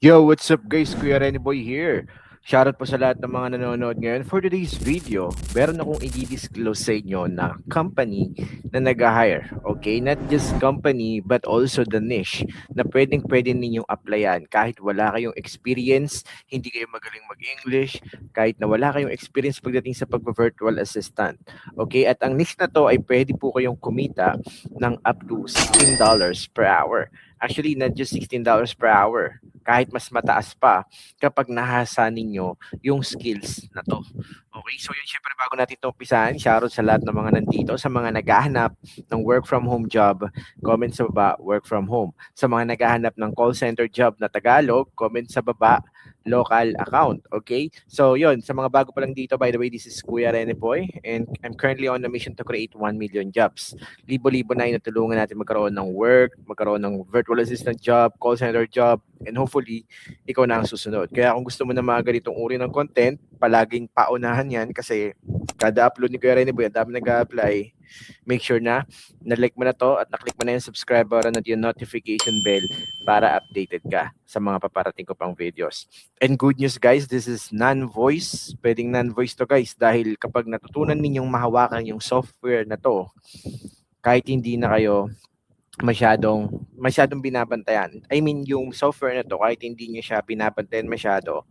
Yo, what's up guys? Kuya Renny Boy here. Shoutout po sa lahat ng mga nanonood ngayon. For today's video, meron akong i-disclose sa inyo na company na nag-hire. Okay? Not just company, but also the niche na pwedeng-pwede ninyong applyan. Kahit wala kayong experience, hindi kayo magaling mag-English, kahit na wala kayong experience pagdating sa pag-virtual assistant. Okay? At ang niche na to ay pwede po kayong kumita ng up to $16 per hour. Actually, not just $16 per hour, kahit mas mataas pa kapag nahasa ninyo yung skills na to. Okay, so yun, syempre bago natin ito umpisahan, shoutout sa lahat ng mga nandito, sa mga naghahanap ng work from home job, comment sa baba, work from home. Sa mga naghahanap ng call center job na Tagalog, comment sa baba, local account. Okay, so yun, sa mga bago pa lang dito, by the way, this is Kuya Rene Boy, and I'm currently on a mission to create 1 million jobs. Libo-libo na inutulungan natin magkaroon ng work, magkaroon ng virtual assistant job, call center job, and hopefully, ikaw na ang susunod. Kaya kung gusto mo na mga ganitong uri ng content, palaging paunahan yan kasi kada upload ni Kuya Rene Boy, ang dami nag-a-apply. Make sure na na-like mo na to at na-click mo na yung subscribe button at yung notification bell para updated ka sa mga paparating ko pang videos. And good news guys, this is non-voice. Pwedeng non-voice to guys dahil kapag natutunan ninyong mahawakan yung software na to, kahit hindi na kayo masyadong binabantayan. I mean, yung software na to, kahit hindi niyo siya binabantayan masyado,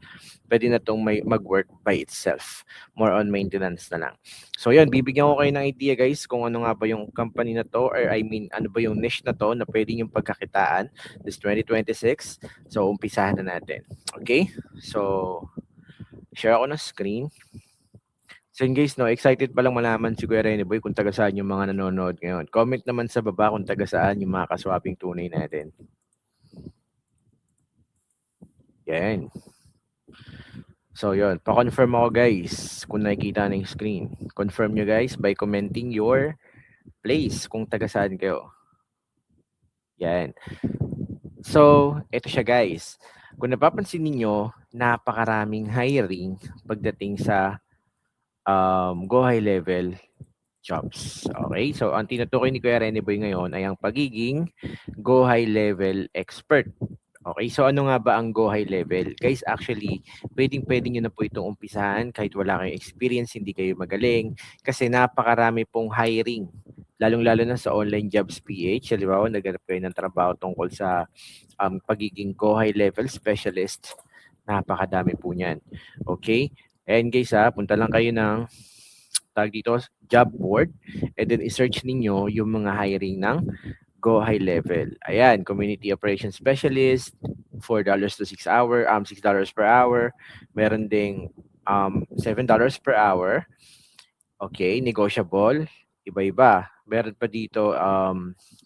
pwede na tong mag-work by itself. More on maintenance na lang. So yun, bibigyan ko kayo ng idea guys kung ano nga ba yung company na to, or I mean, ano ba yung niche na to na pwede yung pagkakitaan this 2026. So umpisahan na natin. Okay? So, share ako ng screen. So yun guys, no, excited pa lang malaman si Kuya Rene Boy kung taga saan yung mga nanonood ngayon. Comment naman sa baba kung taga saan yung mga kaswaping tunay natin. Yan. So yun, pa-confirm ako guys kung nakikita na yung screen. Confirm nyo guys by commenting your place kung taga saan kayo. Yan. So, ito siya guys. Kung napapansin niyo, napakaraming hiring pagdating sa go high level jobs. Okay? So, ang tinutukoy ni Kuya Rene Boy ngayon ay ang pagiging go high level expert. Okay, so ano nga ba ang go high level? Guys, actually, pwedeng-pwede nyo na po itong umpisahan kahit wala kayong experience, hindi kayo magaling, kasi napakarami pong hiring. Lalong-lalo na sa online jobs PH, halimbawa, naghanap kayo ng trabaho tungkol sa pagiging go high level specialist. Napakadami po niyan. Okay? And guys, punta lang kayo ng tag dito, job board, and then i-search ninyo yung mga hiring ng go high level. Ayan, community operations specialist, $4 to 6 hour, $6 per hour. Meron ding $7 per hour. Okay, negotiable. Iba-iba. Meron pa dito,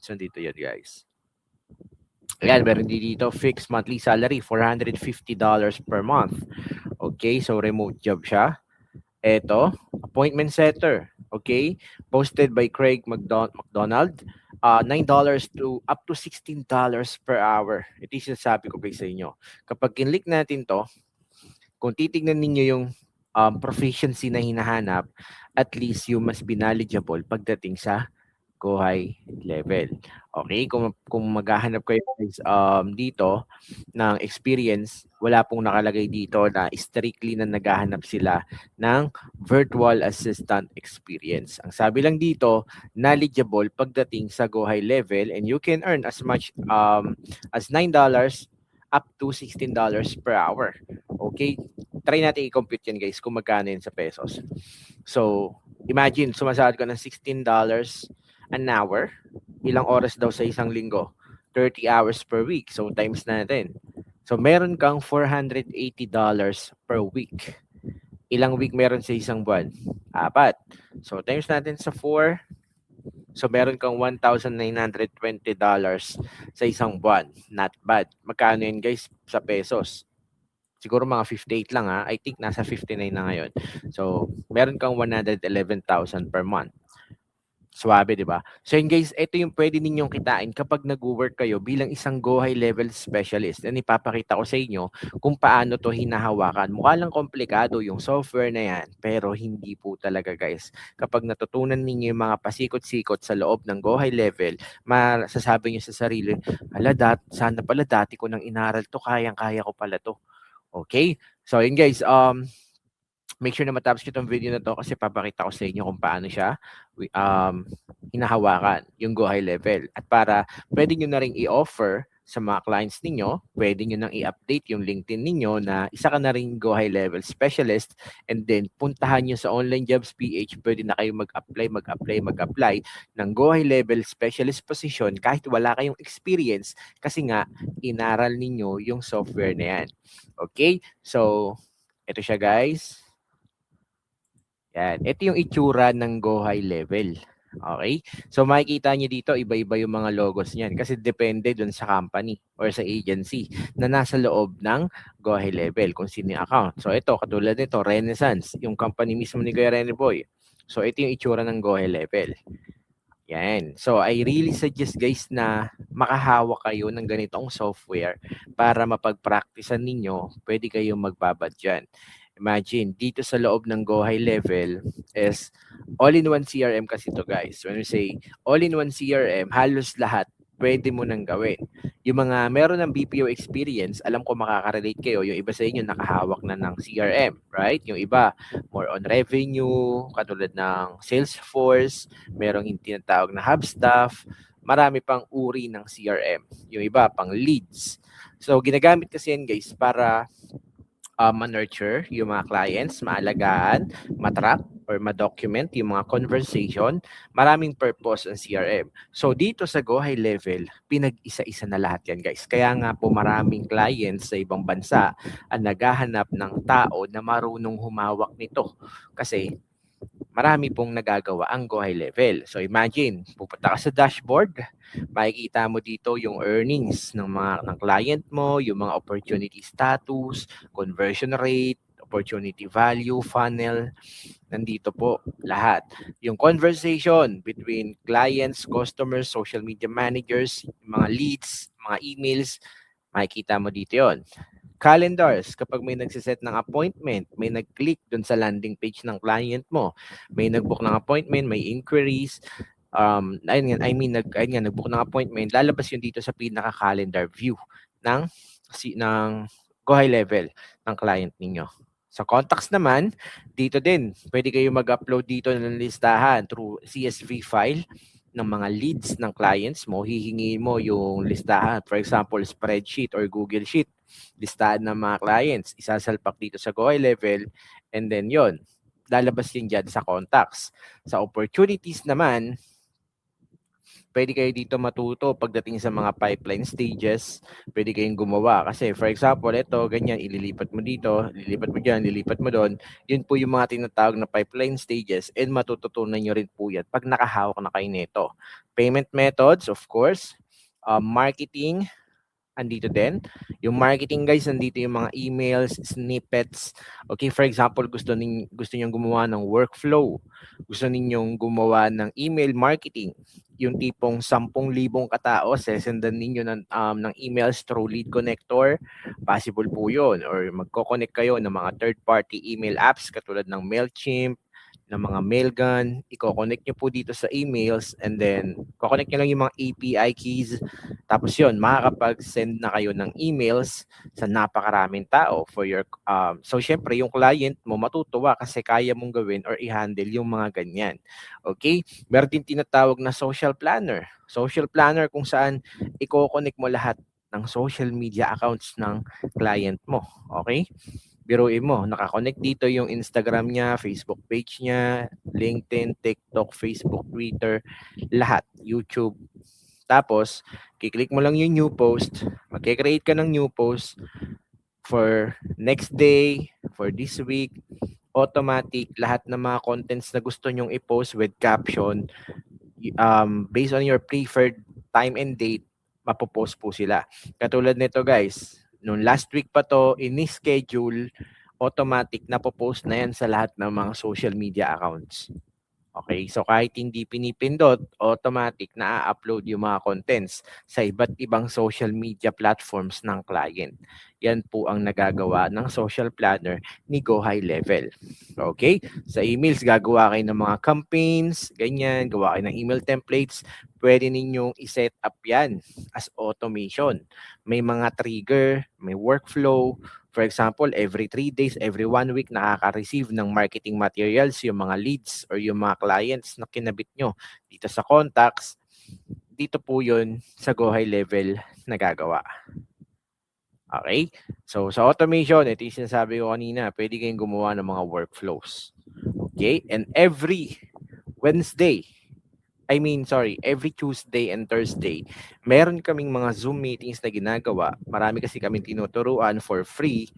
saan dito yan guys? Ayan, meron din dito fixed monthly salary, $450 per month. Okay, so remote job siya. Eto, appointment setter. Okay, posted by Craig McDonald. $9 to up to $16 per hour. Ito yung sinasabi ko guys sa inyo. Kapag kinlik natin to, kung titignan ninyo yung proficiency na hinahanap, at least you must be knowledgeable pagdating sa go high level. Okay, kung maghahanap kayo guys dito ng experience, wala pong nakalagay dito na strictly na naghahanap sila ng virtual assistant experience. Ang sabi lang dito, knowledgeable pagdating sa go high level, and you can earn as much as $9 up to $16 per hour. Okay? Try natin i-compute yan guys kung magkano yun sa pesos. So, imagine, sumasahod ka ng $16 an hour. Ilang oras daw sa isang linggo? 30 hours per week. So, times natin. So, meron kang $480 per week. Ilang week meron sa isang buwan? 4. So, times natin sa 4. So, meron kang $1,920 sa isang buwan. Not bad. Magkano yun guys sa pesos? Siguro mga 58 lang ha. I think nasa 59 na ngayon. So, meron kang 111,000 per month. Swabe, 'di ba? So yun guys, ito yung pwede ninyong kitain kapag nagwo-work kayo bilang isang Go High Level Specialist. And ipapakita ko sa inyo kung paano 'to hinahawakan. Mukha lang komplikado yung software na yan, pero hindi po talaga guys. Kapag natutunan ninyo yung mga pasikot-sikot sa loob ng Go High Level, masasabi niyo sa sarili, "Hala, sana pala dati ko nang inaral 'to, kayang-kaya ko pala 'to." Okay? So yun guys, make sure na matapos ko itong video na to kasi papakita ko sa inyo kung paano siya hinahawakan yung Go High Level. At para pwede nyo na rin i-offer sa mga clients ninyo, pwede nyo nang i-update yung LinkedIn ninyo na isa ka na rin Go High Level Specialist, and then puntahan nyo sa Online Jobs PH, pwede na kayo mag-apply ng Go High Level Specialist position kahit wala kayong experience kasi nga inaral ninyo yung software na yan. Okay? So, ito siya guys. Yan. Ito yung itsura ng Go High Level. Okay? So makikita niyo dito, iba-iba yung mga logos niyan kasi depende dun sa company or sa agency na nasa loob ng Go High Level kung sino yung account. So ito, katulad nito, Renaissance, yung company mismo ni Kuya Rene Boy. So ito yung itsura ng Go High Level. Yan. So I really suggest guys na makahawak kayo ng ganitong software para mapag-practicean ninyo, pwede kayong magbabad dyan. Imagine, dito sa loob ng Go High Level is all-in-one CRM kasi to guys. When we say all-in-one CRM, halos lahat pwede mo nang gawin. Yung mga meron ng BPO experience, alam ko makaka-relate kayo. Yung iba sa inyo nakahawak na ng CRM, right? Yung iba more on revenue, katulad ng Salesforce, merong yung tinatawag na Hubstaff, marami pang uri ng CRM. Yung iba pang leads. So ginagamit kasi yan guys para ma-nurture yung mga clients, maalagaan, matrack or ma-document yung mga conversation. Maraming purpose ang CRM. So dito sa Go High Level, pinag-isa-isa na lahat yan guys. Kaya nga po maraming clients sa ibang bansa ang naghahanap ng tao na marunong humawak nito. Kasi marami pong nagagawa ang Go High Level. So imagine, pupunta ka sa dashboard, makikita mo dito yung earnings ng client mo, yung mga opportunity status, conversion rate, opportunity value, funnel, nandito po lahat. Yung conversation between clients, customers, social media managers, mga leads, mga emails, makikita mo dito yon. Calendars, kapag may nagsiset ng appointment, may nag-click dun sa landing page ng client mo, may nag-book ng appointment, may inquiries, nag-book ng appointment, lalabas yun dito sa pinaka-calendar view ng Go High Level ng client ninyo. Sa contacts naman, dito din, pwede kayo mag-upload dito ng listahan through CSV file ng mga leads ng clients mo. Hihingi mo yung listahan, for example, spreadsheet or Google Sheet, listahan ng mga clients, isasalpak dito sa Go High Level, and then yon lalabas yun dyan sa contacts. Sa opportunities naman, pwede kayo dito matuto pagdating sa mga pipeline stages, pwede kayong gumawa. Kasi for example, ito, ganyan, ililipat mo dito, lilipat mo dyan, lilipat mo doon. Yun po yung mga tinatawag na pipeline stages, and matututunan nyo rin po yan pag nakahawak na kayo nito. Payment methods, of course, marketing, andito din. Yung marketing guys, nandito yung mga emails, snippets. Okay, for example, gusto niyo gumawa ng workflow. Gusto ninyong gumawa ng email marketing. Yung tipong 10,000 katao, sesendan ninyo ng emails through lead connector. Possible po yun. Or magko-connect kayo ng mga third-party email apps katulad ng MailChimp, ng mga Mailgun, i-connect nyo po dito sa emails, and then connect nyo lang yung mga API keys. Tapos yun, makakapag-send na kayo ng emails sa napakaraming tao for your so syempre yung client mo matutuwa kasi kaya mong gawin or i-handle yung mga ganyan. Okay? Meron din tinatawag na social planner. Social planner kung saan i-connect mo lahat ng social media accounts ng client mo. Okay? Biruin mo, nakakonect dito yung Instagram niya, Facebook page niya, LinkedIn, TikTok, Facebook, Twitter, lahat, YouTube. Tapos, kiklik mo lang yung new post, mag-create ka ng new post for next day, for this week, automatic, lahat ng mga contents na gusto nyong i-post with caption, based on your preferred time and date, mapopost po sila. Katulad nito guys, nung last week pa to, ini-schedule, automatic na post na yan sa lahat ng mga social media accounts. Okay, so kahit hindi pinipindot, automatic na upload yung mga contents sa iba't ibang social media platforms ng client. Yan po ang nagagawa ng social planner ni Go High Level. Okay? Sa emails, gagawa kayo ng mga campaigns, ganyan, gawa kayo ng email templates. Pwede ninyong iset up yan as automation. May mga trigger, may workflow. For example, every 3 days, every 1 week, nakaka-receive ng marketing materials yung mga leads or yung mga clients na kinabit nyo dito sa contacts. Dito po yun sa Go High Level nagagawa. Okay? So, sa automation, ito yung sinasabi ko kanina, pwede kayong gumawa ng mga workflows. Okay? And every every Tuesday and Thursday, meron kaming mga Zoom meetings na ginagawa. Marami kasi kaming tinuturuan for free.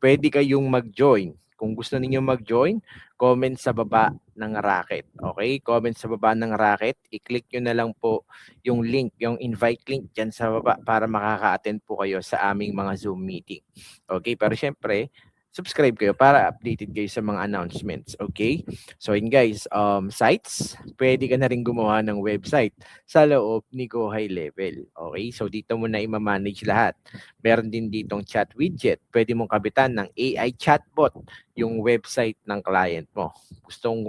Pwede kayong mag-join. Kung gusto niyo mag-join, comment sa baba ng racket. Okay? Comment sa baba ng racket. I-click nyo na lang po yung link, yung invite link dyan sa baba para makaka-attend po kayo sa aming mga Zoom meeting. Okay? Pero syempre, subscribe kayo para updated kayo sa mga announcements. Okay? So yun guys, sites, pwede ka na rin gumawa ng website sa loob ni Go High Level. Okay? So dito mo na i-manage lahat. Meron din ditong chat widget. Pwede mong kabitan ng AI chatbot yung website ng client mo.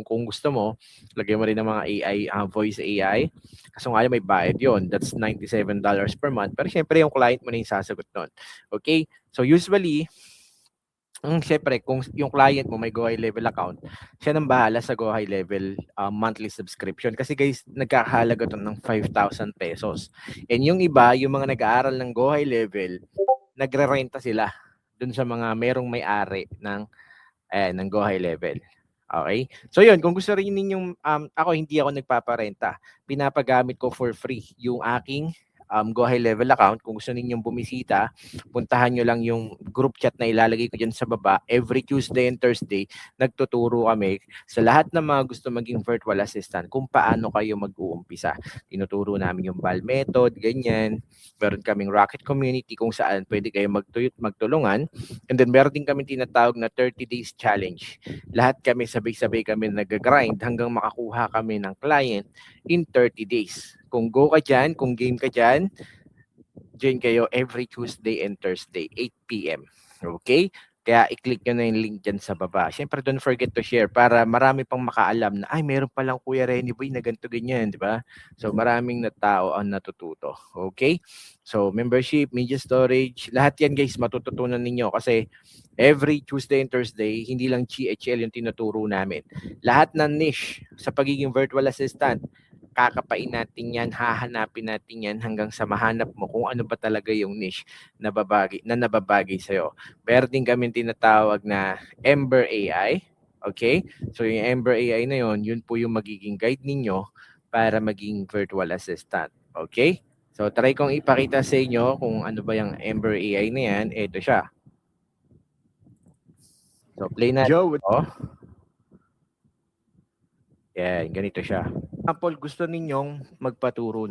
Kung gusto mo, lagyan mo rin ng mga AI, voice AI. Kaso nga may bayad yon. That's $97 per month. Pero syempre yung client mo na yung sasagot nun. Okay? So usually, siyempre, kung yung client mo may Go High Level account, siya nang bahala sa Go High Level monthly subscription. Kasi guys, nagkakahalaga to ng 5,000 pesos. And yung iba, yung mga nag-aaral ng Go High Level, nagre-renta sila dun sa mga merong may-ari ng Go High Level. Okay? So yun, kung gusto rin ninyong, ako hindi ako nagpaparenta. Pinapagamit ko for free yung aking Go High Level account. Kung gusto ninyong bumisita, puntahan nyo lang yung group chat na ilalagay ko dyan sa baba. Every Tuesday and Thursday, nagtuturo kami sa lahat ng mga gusto maging virtual assistant kung paano kayo mag-uumpisa. Tinuturo namin yung BAL method, ganyan. Meron kaming Rocket Community kung saan pwede kayo magtulungan. And then meron din kami tinatawag na 30 days challenge. Lahat kami sabay-sabay kami nag-grind hanggang makakuha kami ng client in 30 days. Kung go ka dyan, kung game ka dyan, join kayo every Tuesday and Thursday, 8 p.m. Okay? Kaya i-click nyo na yung link dyan sa baba. Siyempre, don't forget to share para marami pang makaalam na, ay, meron palang Kuya Renny Boy na ganito ganyan, di ba? So, maraming na tao ang natututo. Okay? So, membership, media storage, lahat yan guys, matututunan ninyo kasi every Tuesday and Thursday, hindi lang GHL yung tinuturo namin. Lahat ng niche sa pagiging virtual assistant, kakapain natin yan, hahanapin natin yan hanggang sa mahanap mo kung ano ba talaga yung niche na nababagay sa'yo. Meron din kami tinatawag na Ember AI. Okay? So yung Ember AI na yun po yung magiging guide ninyo para maging virtual assistant. Okay? So try kong ipakita sa inyo kung ano ba yung Ember AI na yan. Ito siya. So play natin. Joe, Yan, ganito siya. Example, gusto ninyong magpaturo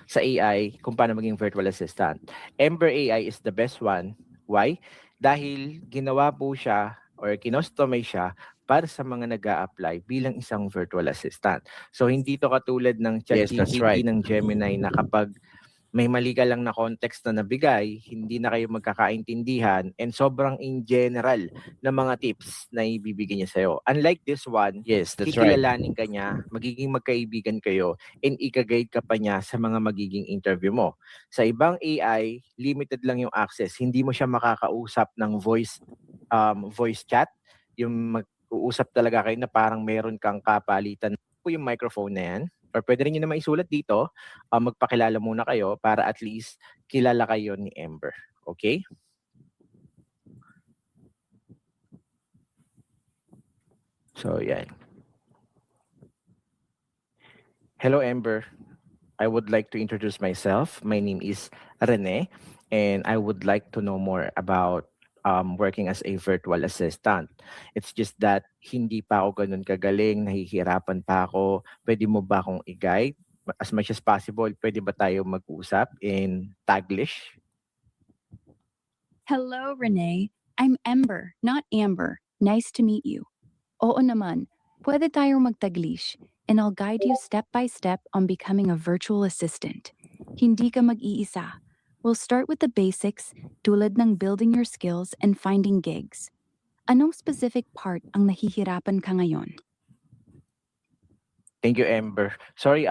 sa AI kung paano maging virtual assistant. Ember AI is the best one. Why? Dahil ginawa po siya or kinostomize siya para sa mga nag apply bilang isang virtual assistant. So, hindi to katulad ng Yes, that's ChatGPT right. ng Gemini na kapag may mali ka lang na context na nabigay, hindi na kayo magkakaintindihan, and sobrang in general na mga tips na ibibigay niya sa'yo. Unlike this one, Yes, that's right. kikilalanin ka niya, magiging magkaibigan kayo, and ika-guide ka pa niya sa mga magiging interview mo. Sa ibang AI, limited lang yung access. Hindi mo siya makakausap ng voice chat, yung mag-uusap talaga kayo na parang meron kang kapalitan po yung microphone na yan. Or pwede rin nyo naman isulat dito, magpakilala muna kayo para at least kilala kayo ni Ember. Okay? So, yan. Hello, Ember. I would like to introduce myself. My name is Rene, and I would like to know more about working as a virtual assistant. It's just that hindi pa ako ganun kagaling, nahihirapan pa ako. Pwede mo ba akong i-guide? As much as possible, pwede ba tayo mag-usap in Taglish? Hello, Renee. I'm Ember, not Amber. Nice to meet you. Oo naman, Pwede tayong magtaglish, and I'll guide you step by step on becoming a virtual assistant. Hindi ka mag-iisa. We'll start with the basics, tulad ng building your skills and finding gigs. Anong specific part ang nahihirapan ka ngayon? Thank you, Ember. Sorry,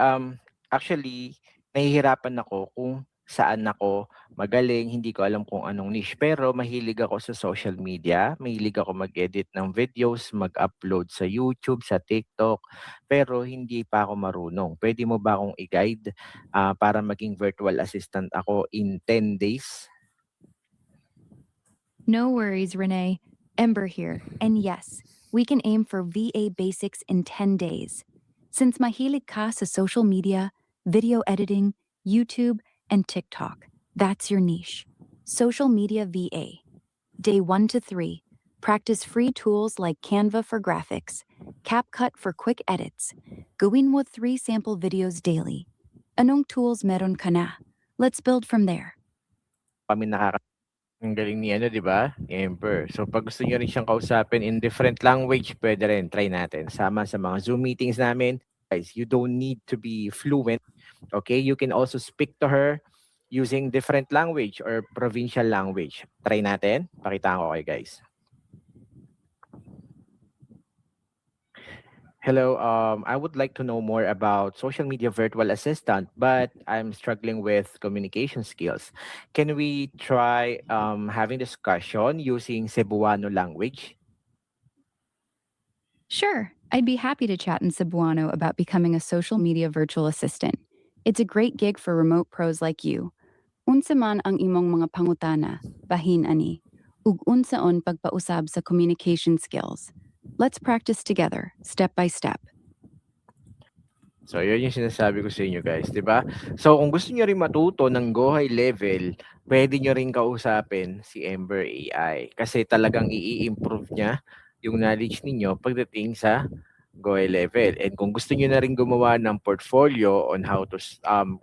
actually, nahihirapan ako kung saan ako magaling. Hindi ko alam kung anong niche. Pero mahilig ako sa social media. Mahilig ako mag-edit ng videos, mag-upload sa YouTube, sa TikTok. Pero hindi pa ako marunong. Pwede mo ba akong i-guide para maging virtual assistant ako in 10 days? No worries, Renee. Ember here. And yes, we can aim for VA basics in 10 days. Since mahilig ka sa social media, video editing, YouTube, and TikTok, that's your niche. Social media VA. Day 1 to 3. Practice free tools like Canva for graphics, CapCut for quick edits. Gawin mo 3 sample videos daily. Anong tools meron ka na? Let's build from there. Kami ang galing ni ano, 'di ba? Ni Ember. So pag gusto niyo rin siyang kausapin in different language, pwede rin, try natin. Sama sa mga Zoom meetings namin. Guys, you don't need to be fluent. Okay? You can also speak to her using different language or provincial language. Try natin. Pakita ko kayo, guys. Hello, I would like to know more about social media virtual assistant, but I'm struggling with communication skills. Can we try having discussion using Cebuano language? Sure, I'd be happy to chat in Cebuano about becoming a social media virtual assistant. It's a great gig for remote pros like you. Unsa man ang imong mga pangutana, bahin ani, ug unsaon pagpausab sa communication skills. Let's practice together, step by step. So, yun yung sinasabi ko sa inyo guys, di ba? So, kung gusto nyo rin matuto ng Go High level, pwede nyo rin kausapin si Ember AI kasi talagang i-improve niya yung knowledge ninyo pagdating sa Go High level. And kung gusto niyo na rin gumawa ng portfolio on how to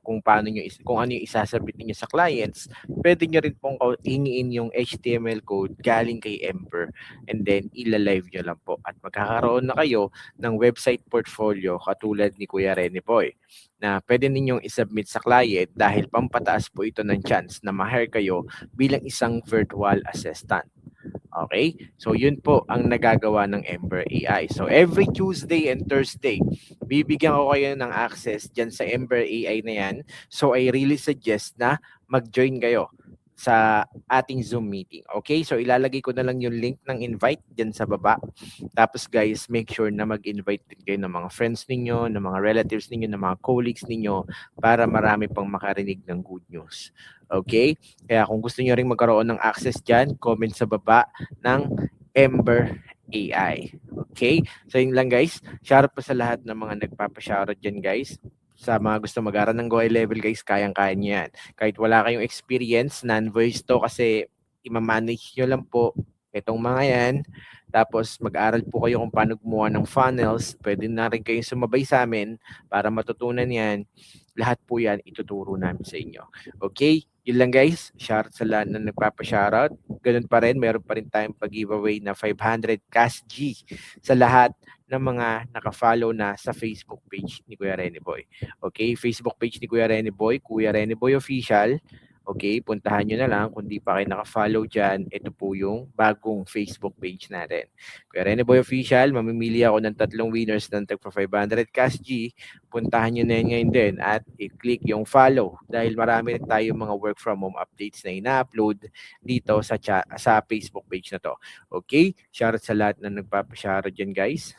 kung paano niyo kung ano yung isasabit niyo sa clients, pwede niyo rin pong hingiin yung HTML code galing kay Ember and then ila-live niyo lang po at magkakaroon na kayo ng website portfolio katulad ni Kuya Rene Boy na pwede ninyong isubmit sa client dahil pampataas po ito ng chance na ma-hire kayo bilang isang virtual assistant. Okay? So, yun po ang nagagawa ng Ember AI. So, every Tuesday and Thursday, bibigyan ko kayo ng access dyan sa Ember AI na yan. So, I really suggest na mag-join kayo sa ating Zoom meeting. Okay? So, ilalagay ko na lang yung link ng invite dyan sa baba. Tapos, guys, make sure na mag-invite din kayo ng mga friends ninyo, ng mga relatives ninyo, ng mga colleagues ninyo para marami pang makarinig ng good news. Okay? Kaya kung gusto niyo ring magkaroon ng access dyan, comment sa baba ng Ember AI. Okay? So yun lang guys. Shoutout po sa lahat ng mga nagpapashoutout dyan guys. Sa mga gusto mag-aral ng GOE level guys, kayang-kaya nyo yan. Kahit wala kayong experience, non-voice to kasi i-manage nyo lang po itong mga yan. Tapos mag-aral po kayo kung paano gumawa ng funnels. Pwede na rin kayong sumabay sa amin para matutunan yan. Lahat po yan ituturo namin sa inyo. Okay? Yun lang guys. Shoutout sa lahat na nagpapa-shoutout. Ganun pa rin, meron pa rin tayong pag-giveaway na 500 cash G sa lahat ng mga naka-follow na sa Facebook page ni Kuya Rene Boy. Okay? Facebook page ni Kuya Rene Boy, Kuya Rene Boy Official. Okay, puntahan nyo na lang. Kung di pa kayo naka-follow dyan, ito po yung bagong Facebook page natin. Kuya Rene Boy Official, mamimili ako ng 3 winners ng tagpa 500 cash G. Puntahan nyo na yun ngayon din at i-click yung follow dahil marami rin tayo mga work from home updates na ina-upload dito sa Facebook page na to. Okay? Shoutout sa lahat na nagpapashoutout dyan guys.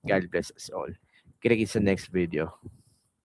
God bless us all. Kita-kits sa next video.